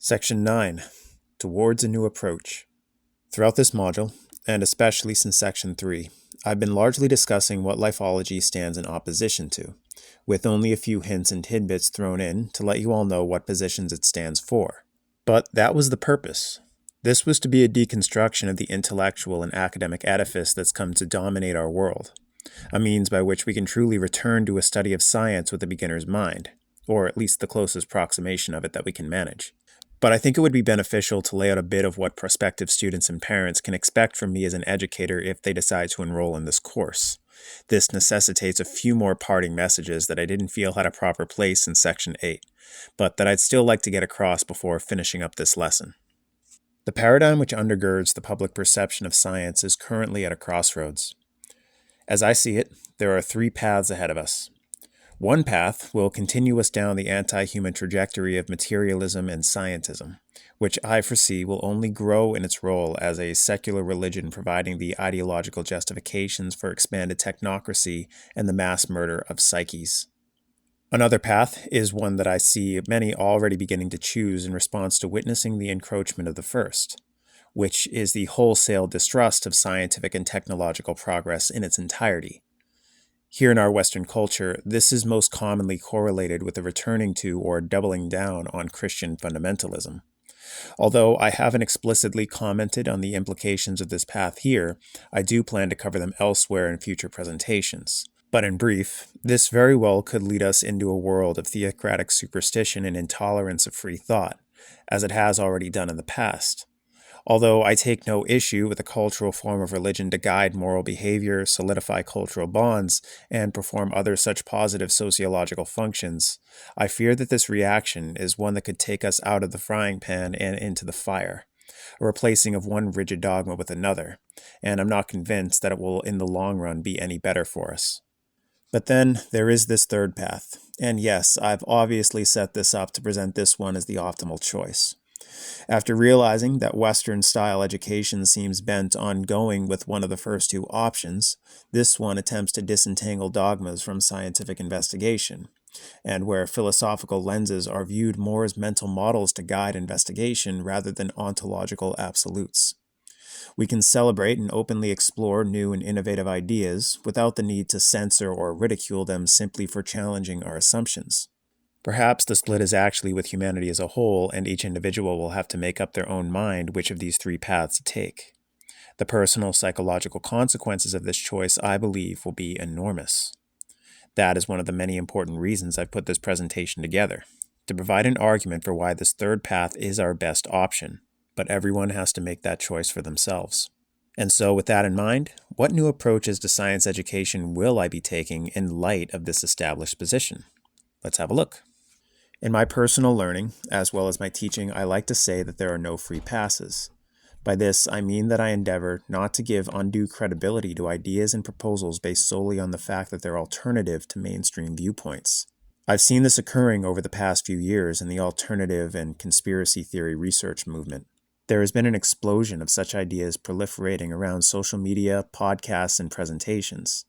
Section 9. Towards a New Approach. Throughout this module, and especially since Section 3, I've been largely discussing what Lifeology stands in opposition to, with only a few hints and tidbits thrown in to let you all know what positions it stands for. But that was the purpose. This was to be a deconstruction of the intellectual and academic edifice that's come to dominate our world, a means by which we can truly return to a study of science with a beginner's mind, or at least the closest approximation of it that we can manage. But I think it would be beneficial to lay out a bit of what prospective students and parents can expect from me as an educator if they decide to enroll in this course. This necessitates a few more parting messages that I didn't feel had a proper place in Section 8, but that I'd still like to get across before finishing up this lesson. The paradigm which undergirds the public perception of science is currently at a crossroads. As I see it, there are three paths ahead of us. One path will continue us down the anti-human trajectory of materialism and scientism, which I foresee will only grow in its role as a secular religion providing the ideological justifications for expanded technocracy and the mass murder of psyches. Another path is one that I see many already beginning to choose in response to witnessing the encroachment of the first, which is the wholesale distrust of scientific and technological progress in its entirety. Here in our Western culture, this is most commonly correlated with the returning to or doubling down on Christian fundamentalism. Although I haven't explicitly commented on the implications of this path here, I do plan to cover them elsewhere in future presentations. But in brief, this very well could lead us into a world of theocratic superstition and intolerance of free thought, as it has already done in the past. Although I take no issue with a cultural form of religion to guide moral behavior, solidify cultural bonds, and perform other such positive sociological functions, I fear that this reaction is one that could take us out of the frying pan and into the fire, a replacing of one rigid dogma with another, and I'm not convinced that it will in the long run be any better for us. But then there is this third path, and yes, I've obviously set this up to present this one as the optimal choice. After realizing that Western-style education seems bent on going with one of the first two options, this one attempts to disentangle dogmas from scientific investigation, and where philosophical lenses are viewed more as mental models to guide investigation rather than ontological absolutes. We can celebrate and openly explore new and innovative ideas without the need to censor or ridicule them simply for challenging our assumptions. Perhaps the split is actually with humanity as a whole, and each individual will have to make up their own mind which of these three paths to take. The personal psychological consequences of this choice, I believe, will be enormous. That is one of the many important reasons I've put this presentation together, to provide an argument for why this third path is our best option, but everyone has to make that choice for themselves. And so with that in mind, what new approaches to science education will I be taking in light of this established position? Let's have a look. In my personal learning, as well as my teaching, I like to say that there are no free passes. By this, I mean that I endeavor not to give undue credibility to ideas and proposals based solely on the fact that they're alternative to mainstream viewpoints. I've seen this occurring over the past few years in the alternative and conspiracy theory research movement. There has been an explosion of such ideas proliferating around social media, podcasts, and presentations.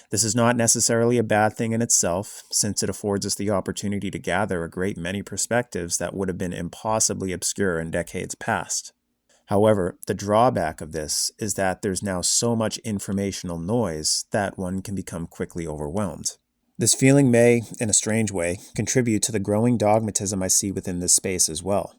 This is not necessarily a bad thing in itself, since it affords us the opportunity to gather a great many perspectives that would have been impossibly obscure in decades past. However, the drawback of this is that there's now so much informational noise that one can become quickly overwhelmed. This feeling may, in a strange way, contribute to the growing dogmatism I see within this space as well.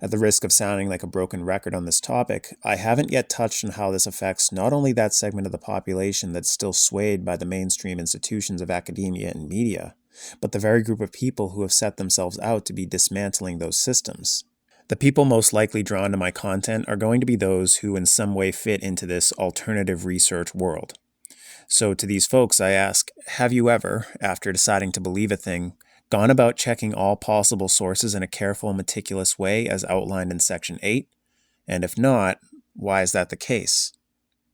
At the risk of sounding like a broken record on this topic, I haven't yet touched on how this affects not only that segment of the population that's still swayed by the mainstream institutions of academia and media, but the very group of people who have set themselves out to be dismantling those systems. The people most likely drawn to my content are going to be those who in some way fit into this alternative research world. So to these folks I ask, have you ever, after deciding to believe a thing, gone about checking all possible sources in a careful and meticulous way as outlined in Section 8? And if not, why is that the case?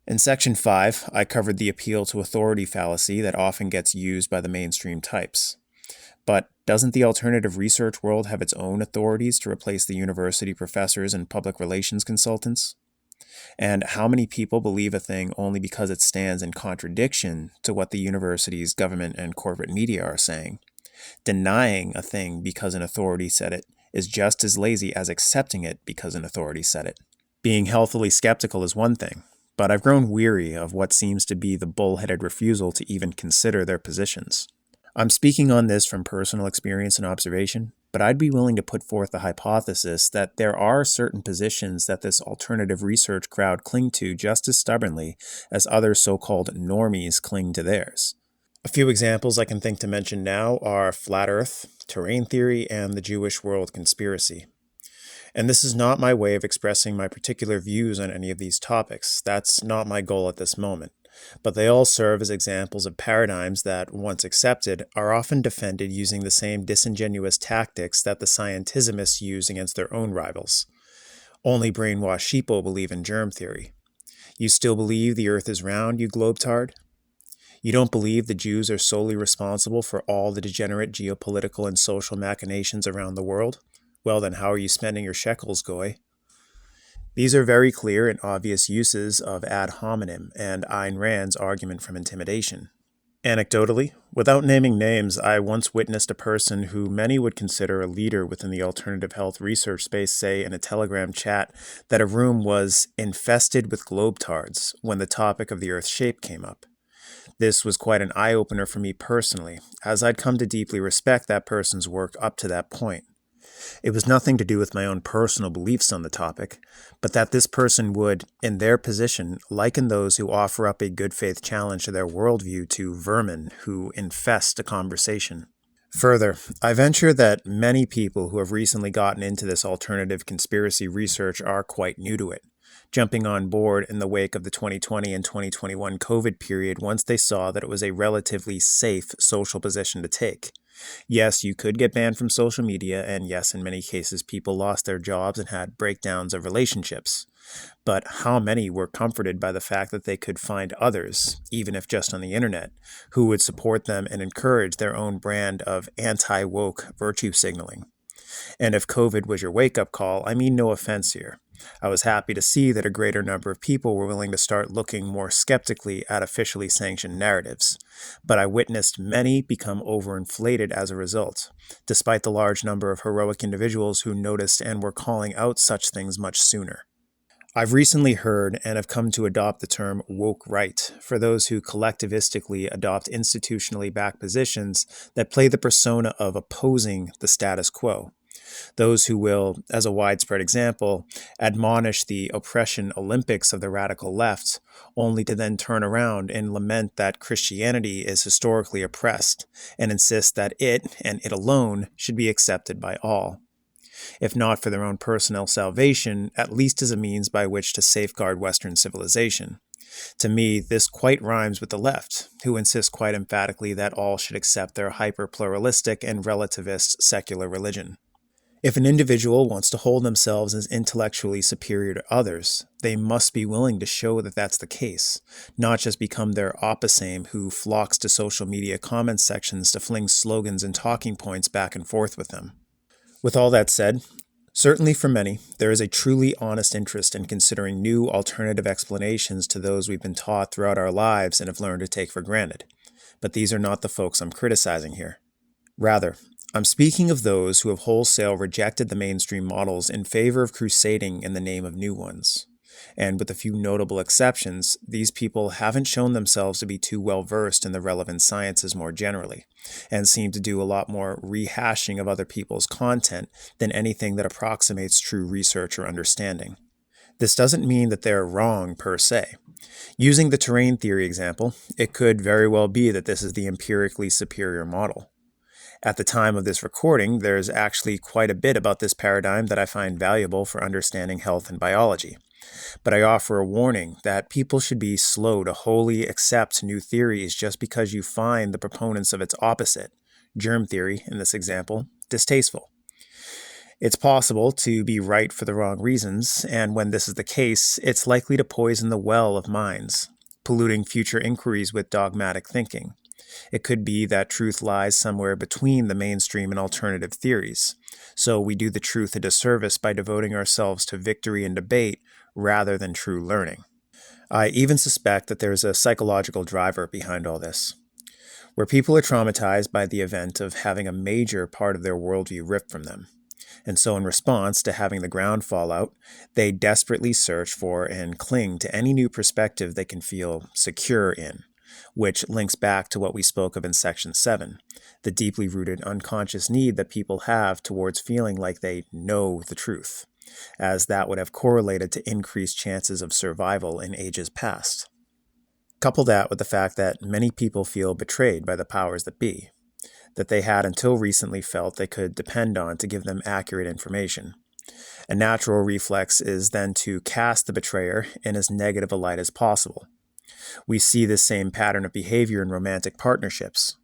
In Section 5, I covered the appeal to authority fallacy that often gets used by the mainstream types. But doesn't the alternative research world have its own authorities to replace the university professors and public relations consultants? And how many people believe a thing only because it stands in contradiction to what the university's government and corporate media are saying? Denying a thing because an authority said it is just as lazy as accepting it because an authority said it. Being healthily skeptical is one thing, but I've grown weary of what seems to be the bullheaded refusal to even consider their positions. I'm speaking on this from personal experience and observation, but I'd be willing to put forth the hypothesis that there are certain positions that this alternative research crowd cling to just as stubbornly as other so-called normies cling to theirs. A few examples I can think to mention now are flat earth, terrain theory, and the Jewish world conspiracy. And this is not my way of expressing my particular views on any of these topics. That's not my goal at this moment. But they all serve as examples of paradigms that, once accepted, are often defended using the same disingenuous tactics that the scientismists use against their own rivals. Only brainwashed sheeple believe in germ theory. You still believe the earth is round, you globetard? You don't believe the Jews are solely responsible for all the degenerate geopolitical and social machinations around the world? Well then, how are you spending your shekels, goy? These are very clear and obvious uses of ad hominem and Ayn Rand's argument from intimidation. Anecdotally, without naming names, I once witnessed a person who many would consider a leader within the alternative health research space say in a Telegram chat that a room was infested with globetards when the topic of the Earth's shape came up. This was quite an eye-opener for me personally, as I'd come to deeply respect that person's work up to that point. It was nothing to do with my own personal beliefs on the topic, but that this person would, in their position, liken those who offer up a good faith challenge to their worldview to vermin who infest a conversation. Further, I venture that many people who have recently gotten into this alternative conspiracy research are quite new to it, jumping on board in the wake of the 2020 and 2021 COVID period once they saw that it was a relatively safe social position to take. Yes, you could get banned from social media, and yes, in many cases, people lost their jobs and had breakdowns of relationships. But how many were comforted by the fact that they could find others, even if just on the internet, who would support them and encourage their own brand of anti-woke virtue signaling? And if COVID was your wake-up call, I mean no offense here. I was happy to see that a greater number of people were willing to start looking more skeptically at officially sanctioned narratives. But I witnessed many become overinflated as a result, despite the large number of heroic individuals who noticed and were calling out such things much sooner. I've recently heard and have come to adopt the term woke right for those who collectivistically adopt institutionally backed positions that play the persona of opposing the status quo. Those who will, as a widespread example, admonish the oppression Olympics of the radical left, only to then turn around and lament that Christianity is historically oppressed, and insist that it, and it alone, should be accepted by all. If not for their own personal salvation, at least as a means by which to safeguard Western civilization. To me, this quite rhymes with the left, who insist quite emphatically that all should accept their hyper-pluralistic and relativist secular religion. If an individual wants to hold themselves as intellectually superior to others, they must be willing to show that that's the case, not just become their opposame who flocks to social media comment sections to fling slogans and talking points back and forth with them. With all that said, certainly for many, there is a truly honest interest in considering new alternative explanations to those we've been taught throughout our lives and have learned to take for granted. But these are not the folks I'm criticizing here. Rather, I'm speaking of those who have wholesale rejected the mainstream models in favor of crusading in the name of new ones. And with a few notable exceptions, these people haven't shown themselves to be too well versed in the relevant sciences more generally, and seem to do a lot more rehashing of other people's content than anything that approximates true research or understanding. This doesn't mean that they're wrong per se. Using the terrain theory example, it could very well be that this is the empirically superior model. At the time of this recording, there's actually quite a bit about this paradigm that I find valuable for understanding health and biology. But I offer a warning that people should be slow to wholly accept new theories just because you find the proponents of its opposite, germ theory in this example, distasteful. It's possible to be right for the wrong reasons, and when this is the case, it's likely to poison the well of minds, polluting future inquiries with dogmatic thinking. It could be that truth lies somewhere between the mainstream and alternative theories, so we do the truth a disservice by devoting ourselves to victory and debate rather than true learning. I even suspect that there is a psychological driver behind all this, where people are traumatized by the event of having a major part of their worldview ripped from them. And so in response to having the ground fall out, they desperately search for and cling to any new perspective they can feel secure in, which links back to what we spoke of in Section 7, the deeply rooted unconscious need that people have towards feeling like they know the truth, as that would have correlated to increased chances of survival in ages past. Couple that with the fact that many people feel betrayed by the powers that be, that they had until recently felt they could depend on to give them accurate information. A natural reflex is then to cast the betrayer in as negative a light as possible. We see this same pattern of behavior in romantic partnerships.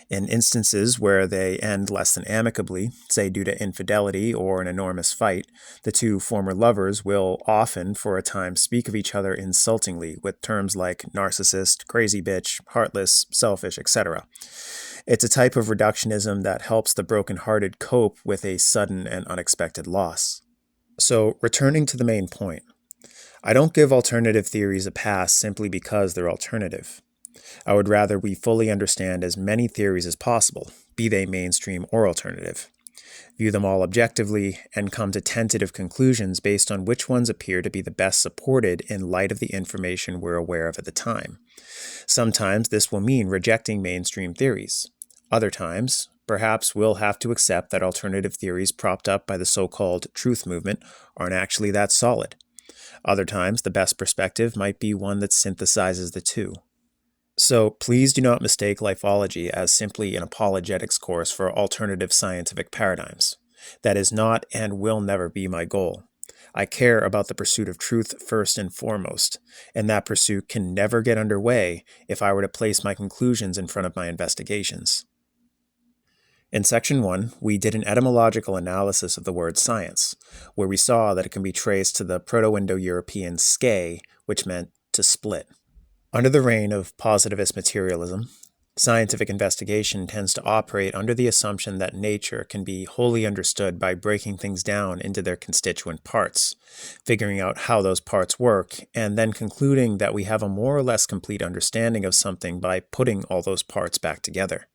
In instances where they end less than amicably, say due to infidelity or an enormous fight, the two former lovers will often, for a time, speak of each other insultingly with terms like narcissist, crazy bitch, heartless, selfish, etc. It's a type of reductionism that helps the brokenhearted cope with a sudden and unexpected loss. So, returning to the main point, I don't give alternative theories a pass simply because they're alternative. I would rather we fully understand as many theories as possible, be they mainstream or alternative, view them all objectively, and come to tentative conclusions based on which ones appear to be the best supported in light of the information we're aware of at the time. Sometimes this will mean rejecting mainstream theories. Other times, perhaps we'll have to accept that alternative theories propped up by the so-called truth movement aren't actually that solid. Other times, the best perspective might be one that synthesizes the two. So please do not mistake Lifeology as simply an apologetics course for alternative scientific paradigms. That is not and will never be my goal. I care about the pursuit of truth first and foremost, and that pursuit can never get underway if I were to place my conclusions in front of my investigations. In Section 1, we did an etymological analysis of the word science, where we saw that it can be traced to the Proto-Indo-European ske, which meant to split. Under the reign of positivist materialism, scientific investigation tends to operate under the assumption that nature can be wholly understood by breaking things down into their constituent parts, figuring out how those parts work, and then concluding that we have a more or less complete understanding of something by putting all those parts back together.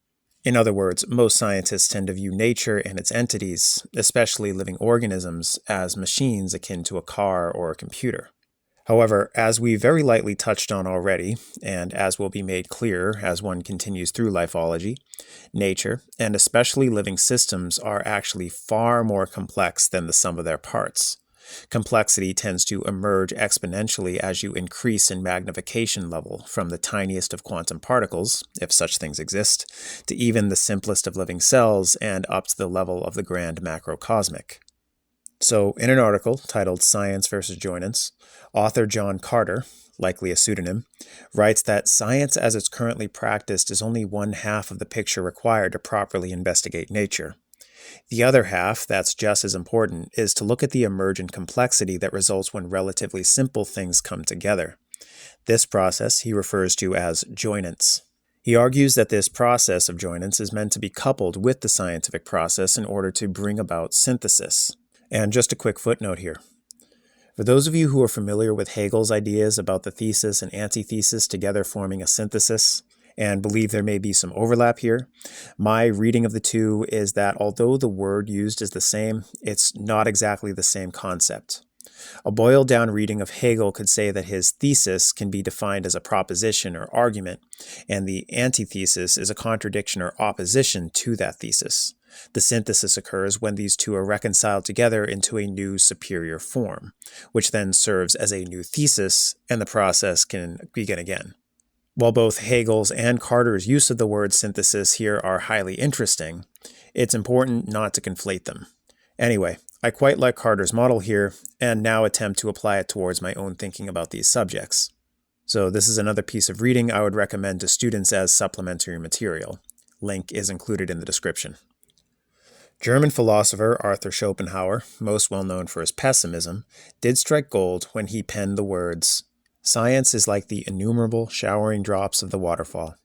In other words, most scientists tend to view nature and its entities, especially living organisms, as machines akin to a car or a computer. However, as we very lightly touched on already, and as will be made clearer as one continues through Lifeology, nature, and especially living systems, are actually far more complex than the sum of their parts. Complexity tends to emerge exponentially as you increase in magnification level, from the tiniest of quantum particles, if such things exist, to even the simplest of living cells, and up to the level of the grand macrocosmic. So, in an article titled Science versus Joinence, author John Carter, likely a pseudonym, writes that science as it's currently practiced is only one half of the picture required to properly investigate nature. The other half, that's just as important, is to look at the emergent complexity that results when relatively simple things come together. This process he refers to as joinence. He argues that this process of joinence is meant to be coupled with the scientific process in order to bring about synthesis. And just a quick footnote here. For those of you who are familiar with Hegel's ideas about the thesis and antithesis together forming a synthesis, and believe there may be some overlap here, my reading of the two is that although the word used is the same, it's not exactly the same concept. A boiled-down reading of Hegel could say that his thesis can be defined as a proposition or argument, and the antithesis is a contradiction or opposition to that thesis. The synthesis occurs when these two are reconciled together into a new superior form, which then serves as a new thesis, and the process can begin again. While both Hegel's and Carter's use of the word synthesis here are highly interesting, it's important not to conflate them. Anyway, I quite like Carter's model here, and now attempt to apply it towards my own thinking about these subjects. So this is another piece of reading I would recommend to students as supplementary material. Link is included in the description. German philosopher Arthur Schopenhauer, most well known for his pessimism, did strike gold when he penned the words, "Science is like the innumerable showering drops of the waterfall,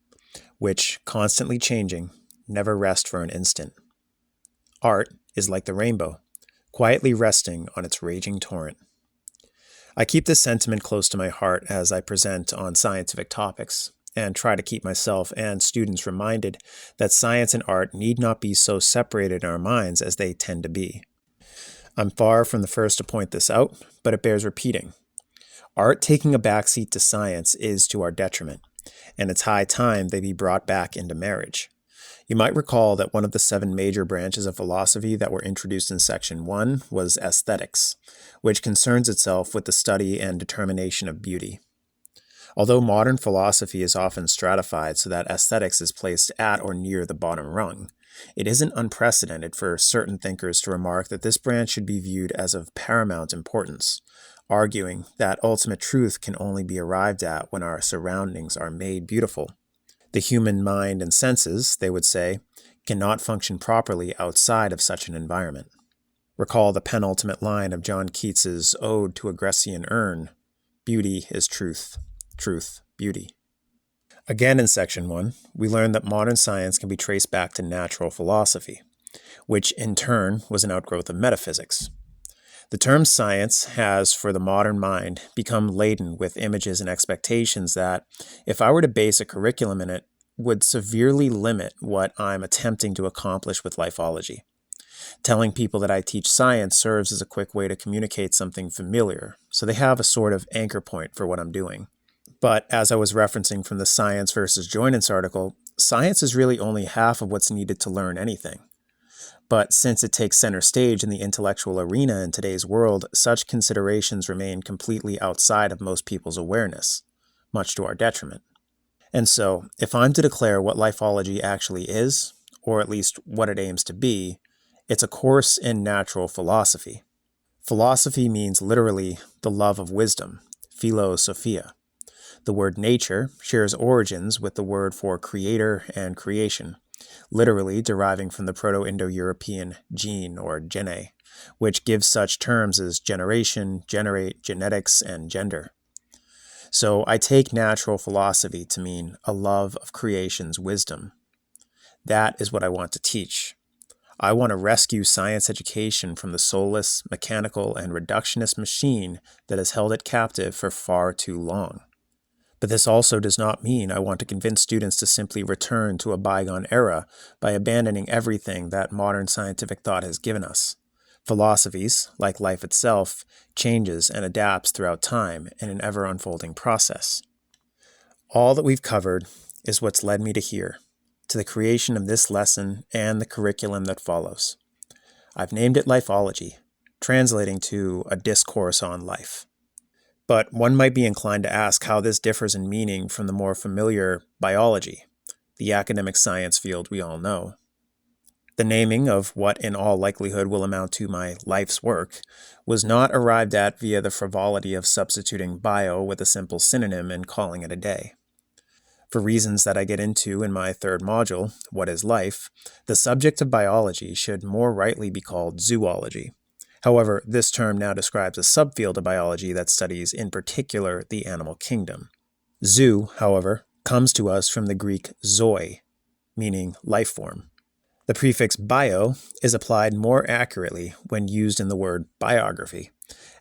which, constantly changing, never rest for an instant. Art is like the rainbow, quietly resting on its raging torrent." I keep this sentiment close to my heart as I present on scientific topics, and try to keep myself and students reminded that science and art need not be so separated in our minds as they tend to be. I'm far from the first to point this out, but it bears repeating. Art taking a backseat to science is to our detriment, and it's high time they be brought back into marriage. You might recall that one of the 7 major branches of philosophy that were introduced in Section 1 was aesthetics, which concerns itself with the study and determination of beauty. Although modern philosophy is often stratified so that aesthetics is placed at or near the bottom rung, it isn't unprecedented for certain thinkers to remark that this branch should be viewed as of paramount importance, arguing that ultimate truth can only be arrived at when our surroundings are made beautiful. The human mind and senses, they would say, cannot function properly outside of such an environment. Recall the penultimate line of John Keats's Ode to a Grecian Urn, "Beauty is truth, truth, beauty." Again in Section 1, we learn that modern science can be traced back to natural philosophy, which in turn was an outgrowth of metaphysics. The term science has, for the modern mind, become laden with images and expectations that, if I were to base a curriculum in it, would severely limit what I'm attempting to accomplish with Lifeology. Telling people that I teach science serves as a quick way to communicate something familiar, so they have a sort of anchor point for what I'm doing. But as I was referencing from the Science versus Joinence article, science is really only half of what's needed to learn anything. But since it takes center stage in the intellectual arena in today's world, such considerations remain completely outside of most people's awareness, much to our detriment. And so, if I'm to declare what Lifeology actually is, or at least what it aims to be, it's a course in natural philosophy. Philosophy means literally the love of wisdom, philosophia. The word nature shares origins with the word for creator and creation, literally deriving from the Proto-Indo-European gene or gene, which gives such terms as generation, generate, genetics, and gender. So I take natural philosophy to mean a love of creation's wisdom. That is what I want to teach. I want to rescue science education from the soulless, mechanical, and reductionist machine that has held it captive for far too long. But this also does not mean I want to convince students to simply return to a bygone era by abandoning everything that modern scientific thought has given us. Philosophies, like life itself, changes and adapts throughout time in an ever-unfolding process. All that we've covered is what's led me to here, to the creation of this lesson and the curriculum that follows. I've named it Lifeology, translating to a discourse on life. But one might be inclined to ask how this differs in meaning from the more familiar biology, the academic science field we all know. The naming of what in all likelihood will amount to my life's work was not arrived at via the frivolity of substituting bio with a simple synonym and calling it a day. For reasons that I get into in my 3rd module, What is Life, the subject of biology should more rightly be called zoology. However, this term now describes a subfield of biology that studies, in particular, the animal kingdom. Zoo, however, comes to us from the Greek zoe, meaning life form. The prefix bio is applied more accurately when used in the word biography,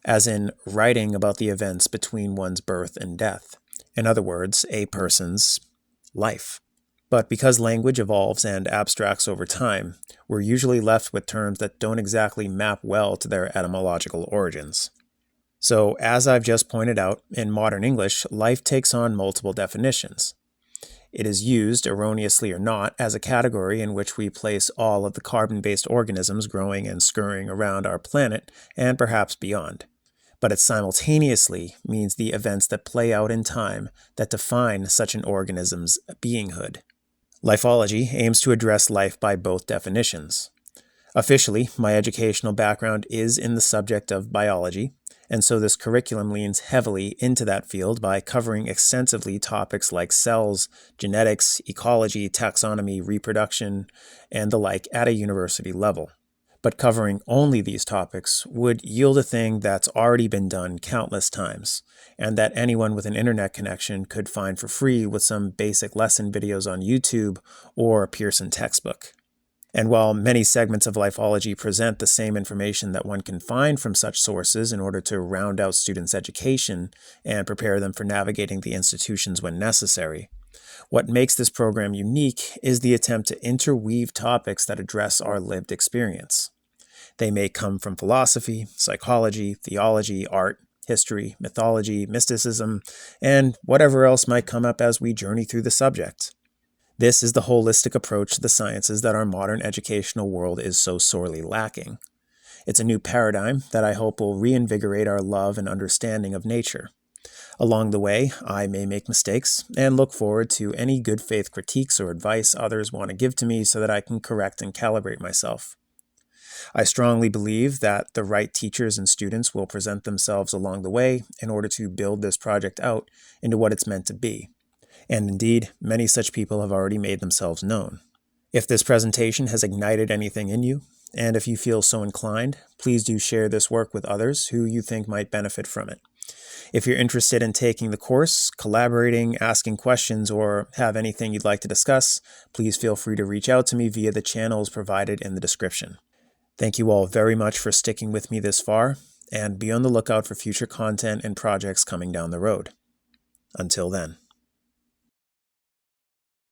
as in writing about the events between one's birth and death. In other words, a person's life. But because language evolves and abstracts over time, we're usually left with terms that don't exactly map well to their etymological origins. So, as I've just pointed out, in modern English, life takes on multiple definitions. It is used, erroneously or not, as a category in which we place all of the carbon-based organisms growing and scurrying around our planet and perhaps beyond. But it simultaneously means the events that play out in time that define such an organism's beinghood. Lifeology aims to address life by both definitions. Officially, my educational background is in the subject of biology, and so this curriculum leans heavily into that field by covering extensively topics like cells, genetics, ecology, taxonomy, reproduction, and the like at a university level. But covering only these topics would yield a thing that's already been done countless times, and that anyone with an internet connection could find for free with some basic lesson videos on YouTube or a Pearson textbook. And while many segments of Lifeology present the same information that one can find from such sources in order to round out students' education and prepare them for navigating the institutions when necessary, what makes this program unique is the attempt to interweave topics that address our lived experience. They may come from philosophy, psychology, theology, art, history, mythology, mysticism, and whatever else might come up as we journey through the subject. This is the holistic approach to the sciences that our modern educational world is so sorely lacking. It's a new paradigm that I hope will reinvigorate our love and understanding of nature. Along the way, I may make mistakes and look forward to any good faith critiques or advice others want to give to me so that I can correct and calibrate myself. I strongly believe that the right teachers and students will present themselves along the way in order to build this project out into what it's meant to be. And indeed, many such people have already made themselves known. If this presentation has ignited anything in you, and if you feel so inclined, please do share this work with others who you think might benefit from it. If you're interested in taking the course, collaborating, asking questions, or have anything you'd like to discuss, please feel free to reach out to me via the channels provided in the description. Thank you all very much for sticking with me this far, and be on the lookout for future content and projects coming down the road. Until then.